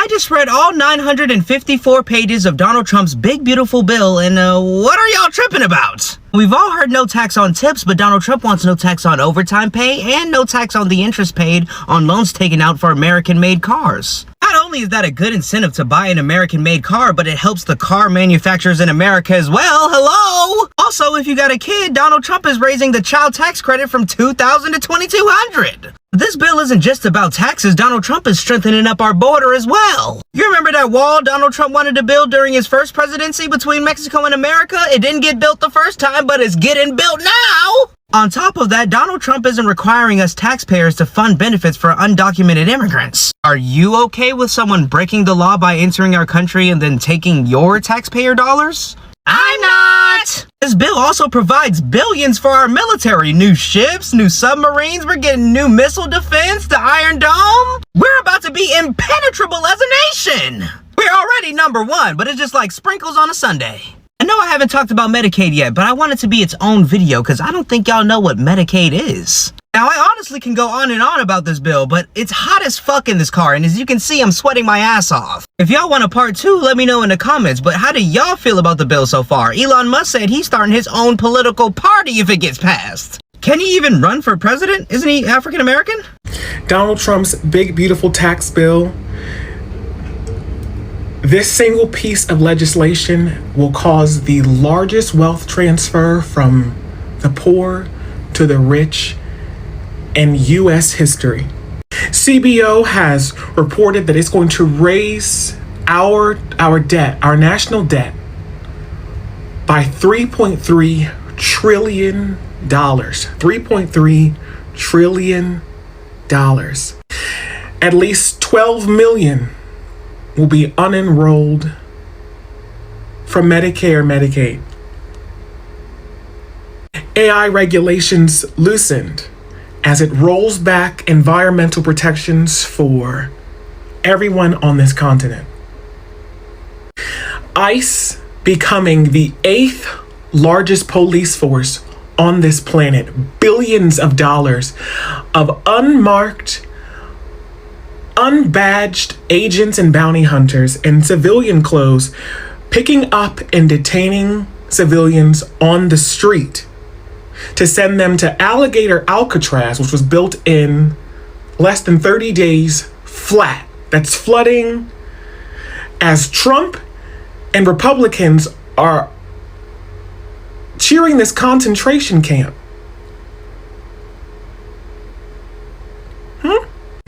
I just read all 954 pages of Donald Trump's big beautiful bill, and what are y'all tripping about? We've all heard no tax on tips, but Donald Trump wants no tax on overtime pay and no tax on the interest paid on loans taken out for American-made cars. Not only is that a good incentive to buy an American-made car, but it helps the car manufacturers in America as well. Hello! Also, if you got a kid, Donald Trump is raising the child tax credit from $2,000 to $2,200. This bill isn't just about taxes. Donald Trump is strengthening up our border as well. You remember that wall Donald Trump wanted to build during his first presidency between Mexico and America? It didn't get built the first time, but it's getting built now! On top of that, Donald Trump isn't requiring us taxpayers to fund benefits for undocumented immigrants. Are you okay with someone breaking the law by entering our country and then taking your taxpayer dollars? I'm not! This bill also provides billions for our military. New ships, new submarines, we're getting new missile defense, the Iron Dome. We're about to be impenetrable as a nation. We're already #1, but it's just like sprinkles on a sundae. I know I haven't talked about Medicaid yet, but I want it to be its own video because I don't think y'all know what Medicaid is. Now, I honestly can go on and on about this bill, but it's hot as fuck in this car, and as you can see, I'm sweating my ass off. If y'all want a part 2, let me know in the comments, but how do y'all feel about the bill so far? Elon Musk said he's starting his own political party if it gets passed. Can he even run for president? Isn't he African American? Donald Trump's big, beautiful tax bill. This single piece of legislation will cause the largest wealth transfer from the poor to the rich in U.S. history. CBO has reported that it's going to raise our debt, our national debt, by $3.3 trillion. $3.3 trillion. At least 12 million will be unenrolled from Medicare, Medicaid. AI regulations loosened as it rolls back environmental protections for everyone on this continent. ICE becoming the 8th largest police force on this planet. Billions of dollars of unmarked, unbadged agents and bounty hunters in civilian clothes picking up and detaining civilians on the street to send them to Alligator Alcatraz, which was built in less than 30 days flat. That's flooding as Trump and Republicans are cheering this concentration camp.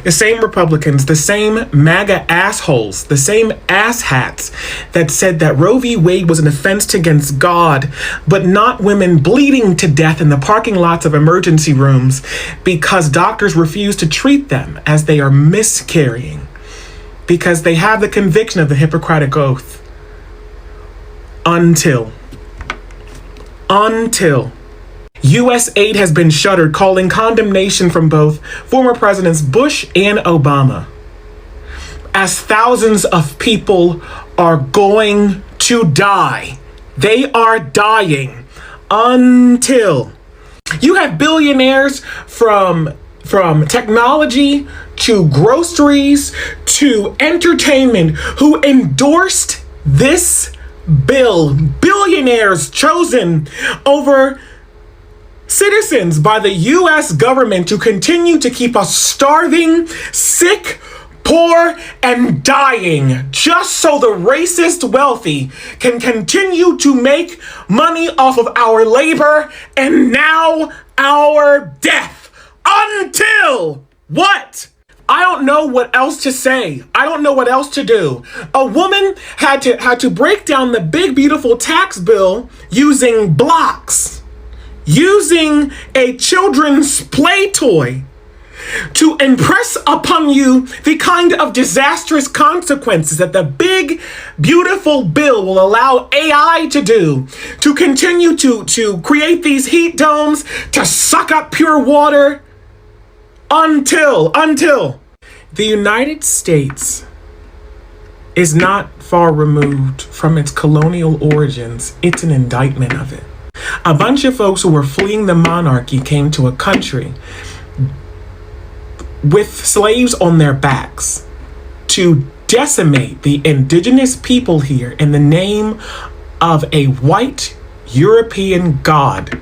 The same Republicans, the same MAGA assholes, the same asshats that said that Roe v. Wade was an offense against God, but not women bleeding to death in the parking lots of emergency rooms because doctors refuse to treat them as they are miscarrying because they have the conviction of the Hippocratic Oath. Until U.S. aid has been shuttered, calling condemnation from both former Presidents Bush and Obama, as thousands of people are going to die. They are dying until you have billionaires from technology to groceries to entertainment who endorsed this bill. Billionaires chosen over citizens by the U.S. government to continue to keep us starving, sick, poor, and dying, just so the racist wealthy can continue to make money off of our labor and now our death. Until what? I don't know what else to say. I don't know what else to do. A woman had to break down the big, beautiful tax bill using blocks, using a children's play toy to impress upon you the kind of disastrous consequences that the big, beautiful bill will allow AI to do, to continue to create these heat domes, to suck up pure water, until the United States is not far removed from its colonial origins. It's an indictment of it. A bunch of folks who were fleeing the monarchy came to a country with slaves on their backs to decimate the indigenous people here in the name of a white European god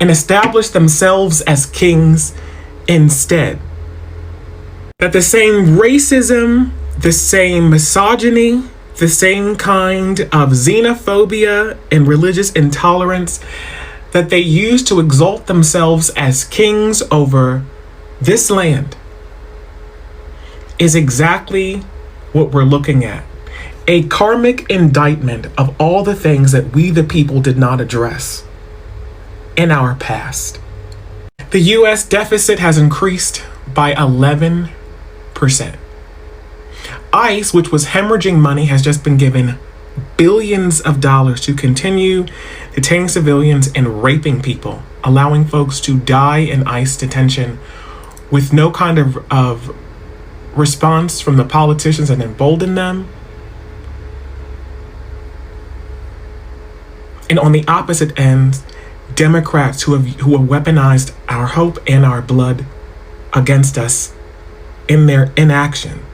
and establish themselves as kings instead. That the same racism, the same misogyny, the same kind of xenophobia and religious intolerance that they use to exalt themselves as kings over this land is exactly what we're looking at. A karmic indictment of all the things that we the people did not address in our past. The US deficit has increased by 11%. ICE, which was hemorrhaging money, has just been given billions of dollars to continue detaining civilians and raping people, allowing folks to die in ICE detention with no kind of response from the politicians that embolden them. And on the opposite end, Democrats who have weaponized our hope and our blood against us in their inaction.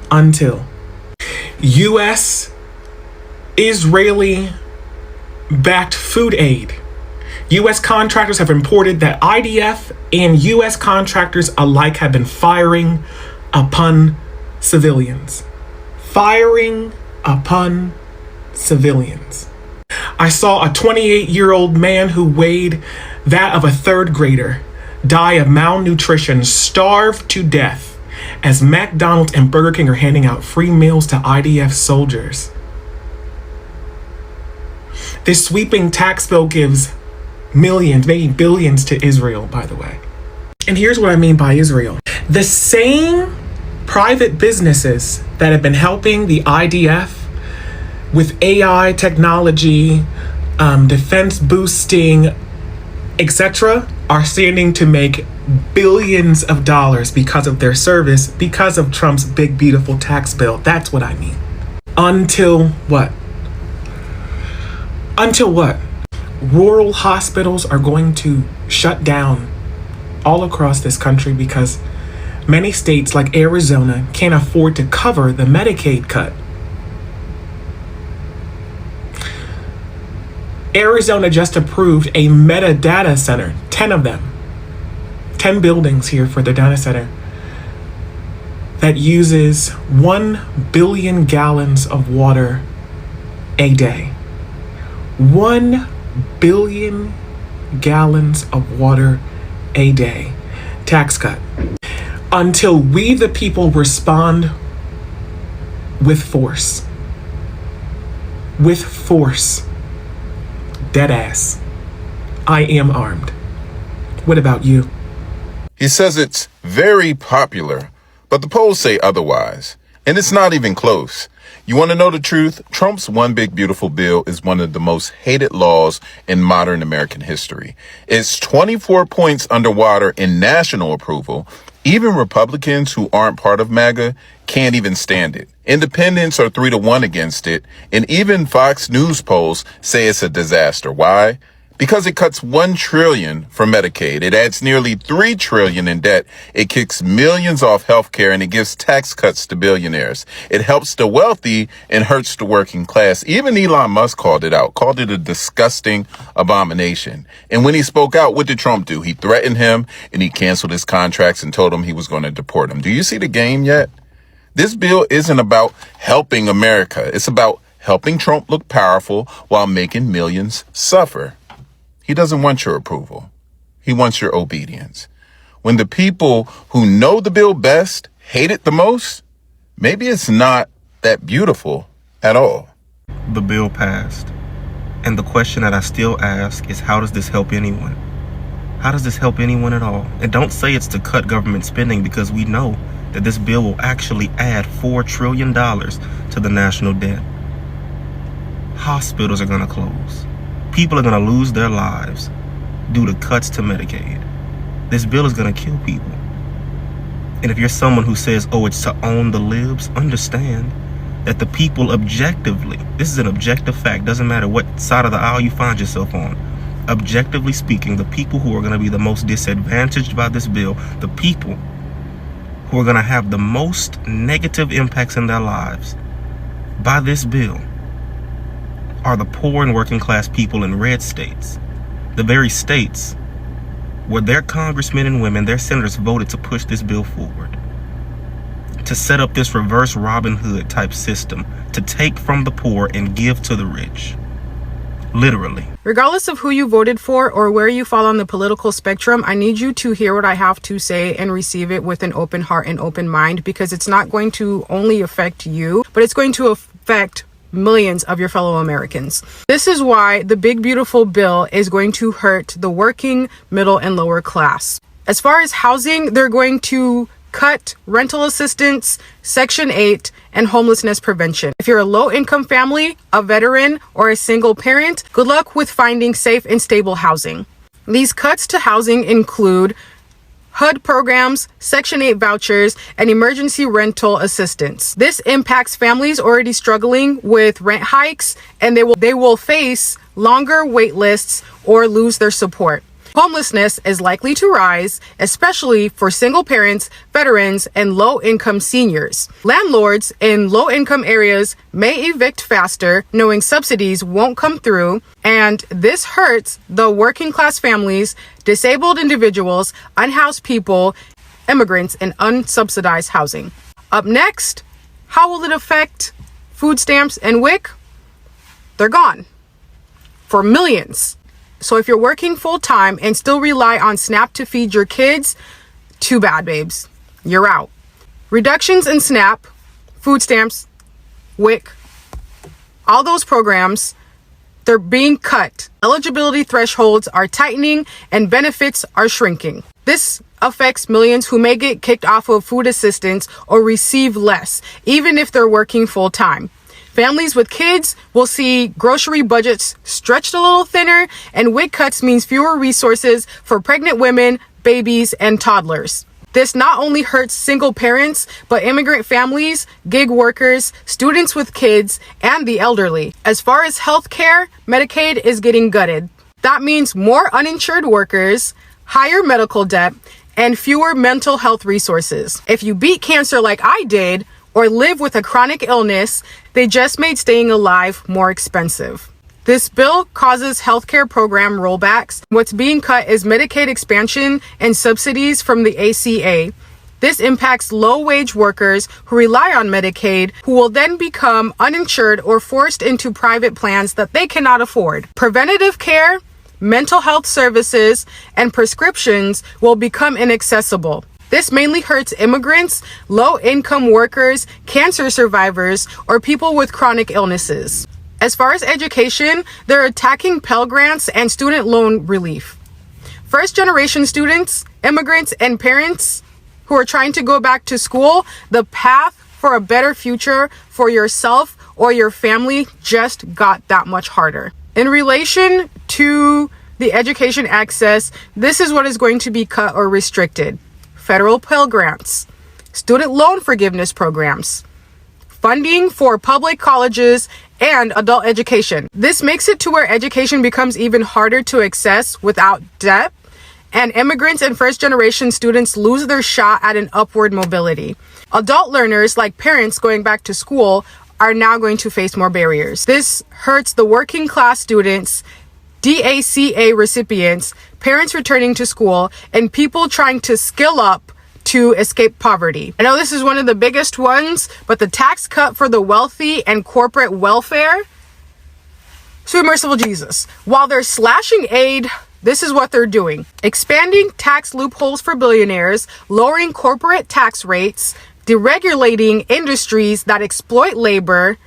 Until U.S. Israeli backed food aid. U.S. contractors have reported that IDF and U.S. contractors alike have been firing upon civilians. Firing upon civilians. I saw a 28-year-old man who weighed that of a third grader die of malnutrition, starved to death, as McDonald's and Burger King are handing out free meals to IDF soldiers. This sweeping tax bill gives millions, maybe billions to Israel, by the way. And here's what I mean by Israel. The same private businesses that have been helping the IDF with AI technology, defense boosting, etc., are standing to make billions of dollars because of their service, because of Trump's big, beautiful tax bill. That's what I mean. Until what? Until what? Rural hospitals are going to shut down all across this country because many states like Arizona can't afford to cover the Medicaid cut. Arizona just approved a Meta data center, 10 of them, 10 buildings here for the data center that uses 1 billion gallons of water a day. 1 billion gallons of water a day. Tax cut. Until we the people respond with force. With force. Deadass. I am armed. What about you? He says it's very popular, but the polls say otherwise. And it's not even close. You want to know the truth? Trump's One Big Beautiful Bill is one of the most hated laws in modern American history. It's 24 points underwater in national approval. Even Republicans who aren't part of MAGA can't even stand it. Independents are 3-1 against it. And even Fox News polls say it's a disaster. Why? Because it cuts $1 trillion from Medicaid. It adds nearly $3 trillion in debt. It kicks millions off healthcare, and it gives tax cuts to billionaires. It helps the wealthy and hurts the working class. Even Elon Musk called it out, called it a disgusting abomination. And when he spoke out, what did Trump do? He threatened him, and he canceled his contracts and told him he was going to deport him. Do you see the game yet? This bill isn't about helping America. It's about helping Trump look powerful while making millions suffer. He doesn't want your approval. He wants your obedience. When the people who know the bill best hate it the most, maybe it's not that beautiful at all. The bill passed. And the question that I still ask is, how does this help anyone? How does this help anyone at all? And don't say it's to cut government spending, because we know that this bill will actually add $4 trillion to the national debt. Hospitals are going to close. People are going to lose their lives due to cuts to Medicaid. This bill is going to kill people. And if you're someone who says, oh, it's to own the libs, understand that the people objectively, this is an objective fact, doesn't matter what side of the aisle you find yourself on, Objectively speaking, the people who are going to be the most disadvantaged by this bill, the people who are going to have the most negative impacts in their lives by this bill, are the poor and working class people in red states. The very states where their congressmen and women, their senators voted to push this bill forward, to set up this reverse Robin Hood type system, to take from the poor and give to the rich. Literally. Regardless of who you voted for or where you fall on the political spectrum, I need you to hear what I have to say and receive it with an open heart and open mind, because it's not going to only affect you, but it's going to affect millions of your fellow Americans. This is why the big beautiful bill is going to hurt the working, middle, and lower class. As far as housing, they're going to cut rental assistance, Section 8, and homelessness prevention. If you're a low-income family, a veteran, or a single parent, good luck with finding safe and stable housing. These cuts to housing include HUD programs, Section 8 vouchers, and emergency rental assistance. This impacts families already struggling with rent hikes, and they will face longer wait lists or lose their support. Homelessness is likely to rise, especially for single parents, veterans, and low-income seniors. Landlords in low-income areas may evict faster, knowing subsidies won't come through, and this hurts the working-class families, disabled individuals, unhoused people, immigrants, and unsubsidized housing. Up next, how will it affect food stamps and WIC? They're gone for millions. So if you're working full-time and still rely on SNAP to feed your kids, too bad, babes. You're out. Reductions in SNAP, food stamps, WIC, all those programs, they're being cut. Eligibility thresholds are tightening and benefits are shrinking. This affects millions who may get kicked off of food assistance or receive less, even if they're working full-time. Families with kids will see grocery budgets stretched a little thinner, and WIC cuts means fewer resources for pregnant women, babies, and toddlers. This not only hurts single parents, but immigrant families, gig workers, students with kids, and the elderly. As far as health care, Medicaid is getting gutted. That means more uninsured workers, higher medical debt, and fewer mental health resources. If you beat cancer like I did, or live with a chronic illness, they just made staying alive more expensive. This bill causes healthcare program rollbacks. What's being cut is Medicaid expansion and subsidies from the ACA. This impacts low-wage workers who rely on Medicaid, who will then become uninsured or forced into private plans that they cannot afford. Preventative care, mental health services, and prescriptions will become inaccessible. This mainly hurts immigrants, low-income workers, cancer survivors, or people with chronic illnesses. As far as education, they're attacking Pell Grants and student loan relief. First-generation students, immigrants, and parents who are trying to go back to school, the path for a better future for yourself or your family just got that much harder. In relation to the education access, this is what is going to be cut or restricted. Federal Pell Grants, student loan forgiveness programs, funding for public colleges, and adult education. This makes it to where education becomes even harder to access without debt, and immigrants and first-generation students lose their shot at an upward mobility. Adult learners, like parents going back to school, are now going to face more barriers. This hurts the working-class students, DACA recipients, parents returning to school, and people trying to skill up to escape poverty. I know this is one of the biggest ones, but the tax cut for the wealthy and corporate welfare, sweet merciful Jesus. While they're slashing aid, this is what they're doing. Expanding tax loopholes for billionaires, lowering corporate tax rates, deregulating industries that exploit labor.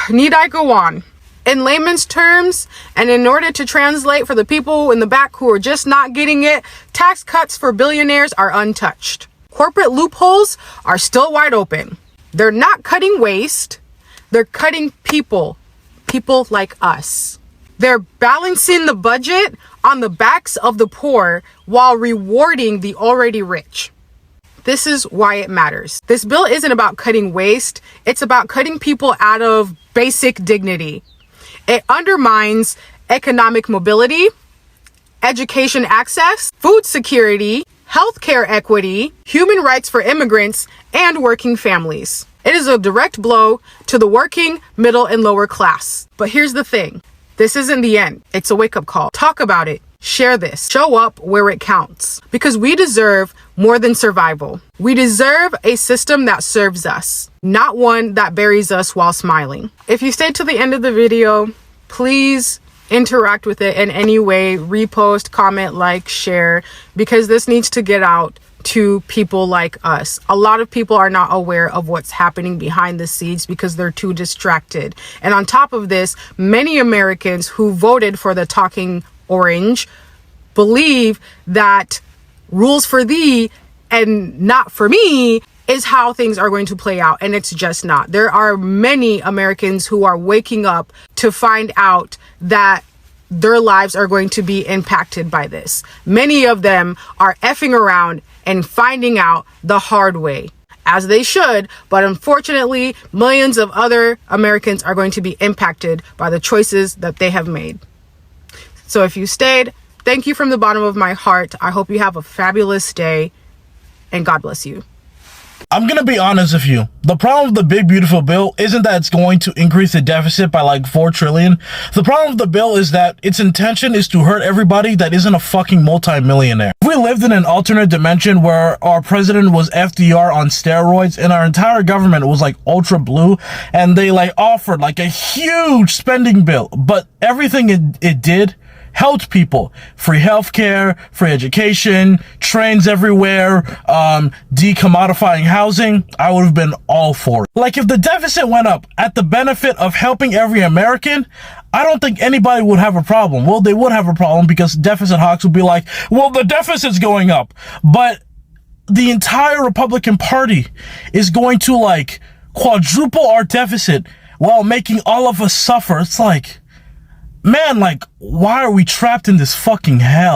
Need I go on? In layman's terms, and in order to translate for the people in the back who are just not getting it, tax cuts for billionaires are untouched. Corporate loopholes are still wide open. They're not cutting waste, they're cutting people like us. They're balancing the budget on the backs of the poor while rewarding the already rich. This is why it matters. This bill isn't about cutting waste, it's about cutting people out of basic dignity. It undermines economic mobility, education access, food security, healthcare equity, human rights for immigrants, and working families. It is a direct blow to the working, middle, and lower class. But here's the thing. This isn't the end. It's a wake-up call. Talk about it. Share this. Show up where it counts. Because we deserve more than survival. We deserve a system that serves us, not one that buries us while smiling. If you stayed to the end of the video, please interact with it in any way. Repost, comment, like, share, because this needs to get out to people like us. A lot of people are not aware of what's happening behind the scenes because they're too distracted. And on top of this, many Americans who voted for the talking orange believe that rules for thee and not for me is how things are going to play out. And it's just not. There are many Americans who are waking up to find out that their lives are going to be impacted by this. Many of them are effing around and finding out the hard way, as they should. But unfortunately, millions of other Americans are going to be impacted by the choices that they have made. So if you stayed, thank you from the bottom of my heart. I hope you have a fabulous day, and God bless you. I'm gonna be honest with you. The problem with the big beautiful bill isn't that it's going to increase the deficit by like $4 trillion. The problem with the bill is that its intention is to hurt everybody that isn't a fucking multi-millionaire. If we lived in an alternate dimension where our president was FDR on steroids and our entire government was like ultra blue and they like offered like a huge spending bill, but everything it did helped people. Free healthcare, free education, trains everywhere, decommodifying housing, I would have been all for it. Like if the deficit went up at the benefit of helping every American, I don't think anybody would have a problem. Well, they would have a problem because deficit hawks would be like, well, the deficit's going up. But the entire Republican Party is going to like quadruple our deficit while making all of us suffer. It's like, man, like, why are we trapped in this fucking hell?